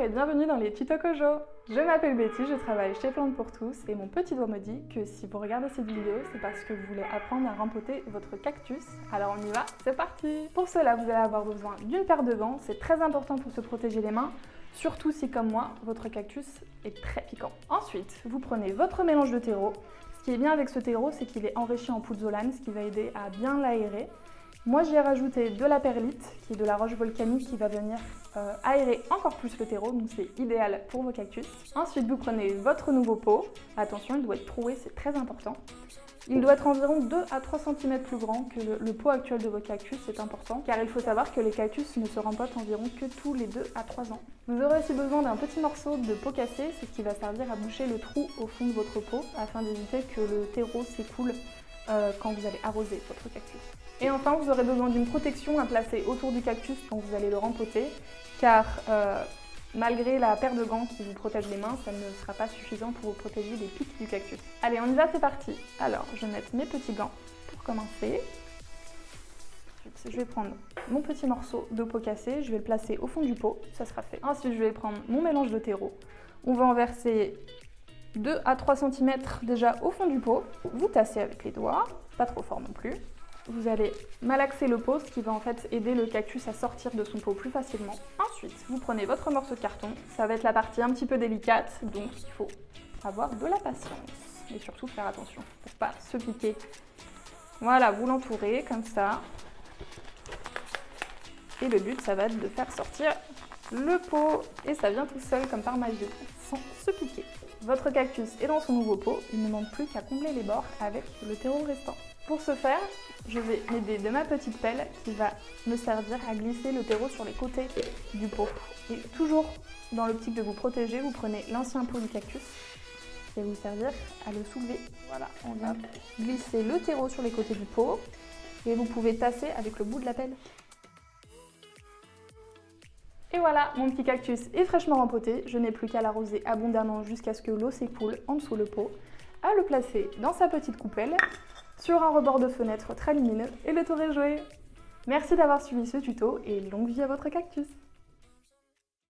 et bienvenue dans les tutos Kojo. Je m'appelle Betty, je travaille chez Plantes pour tous et mon petit doigt me dit que si vous regardez cette vidéo, c'est parce que vous voulez apprendre à rempoter votre cactus. Alors on y va, c'est parti! Pour cela, vous allez avoir besoin d'une paire de gants, c'est très important pour se protéger les mains, surtout si comme moi, votre cactus est très piquant. Ensuite, vous prenez votre mélange de terreau. Ce qui est bien avec ce terreau, c'est qu'il est enrichi en pouzzolane, ce qui va aider à bien l'aérer. Moi, j'y ai rajouté de la perlite, qui est de la roche volcanique qui va venir aérer encore plus le terreau, donc c'est idéal pour vos cactus. Ensuite, vous prenez votre nouveau pot. Attention, il doit être troué, c'est très important. Il doit être environ 2 à 3 cm plus grand que le pot actuel de vos cactus, c'est important, car il faut savoir que les cactus ne se rempotent environ que tous les 2 à 3 ans. Vous aurez aussi besoin d'un petit morceau de pot cassé, c'est ce qui va servir à boucher le trou au fond de votre pot, afin d'éviter que le terreau s'écoule quand vous allez arroser votre cactus. Et enfin, vous aurez besoin d'une protection à placer autour du cactus quand vous allez le rempoter, car malgré la paire de gants qui vous protège les mains, ça ne sera pas suffisant pour vous protéger des pics du cactus. Allez, on y va, c'est parti. Alors, je vais mettre mes petits gants pour commencer. Ensuite, je vais prendre mon petit morceau de pot cassé, je vais le placer au fond du pot, ça sera fait. Ensuite, je vais prendre mon mélange de terreau. On va en verser 2 à 3 cm déjà au fond du pot. Vous tassez avec les doigts, pas trop fort non plus. Vous allez malaxer le pot, ce qui va en fait aider le cactus à sortir de son pot plus facilement. Ensuite, vous prenez votre morceau de carton. Ça va être la partie un petit peu délicate, donc il faut avoir de la patience. Et surtout faire attention pour pas se piquer. Voilà, vous l'entourez comme ça. Et le but, ça va être de faire sortir le pot. Et ça vient tout seul comme par magie, sans se piquer. Votre cactus est dans son nouveau pot. Il ne manque plus qu'à combler les bords avec le terreau restant. Pour ce faire, je vais m'aider de ma petite pelle qui va me servir à glisser le terreau sur les côtés du pot. Et toujours dans l'optique de vous protéger, vous prenez l'ancien pot du cactus qui va vous servir à le soulever. Voilà, on vient glisser le terreau sur les côtés du pot et vous pouvez tasser avec le bout de la pelle. Et voilà, mon petit cactus est fraîchement rempoté. Je n'ai plus qu'à l'arroser abondamment jusqu'à ce que l'eau s'écoule en dessous le pot, à le placer dans sa petite coupelle, sur un rebord de fenêtre très lumineux et le tour est joué. Merci d'avoir suivi ce tuto et longue vie à votre cactus!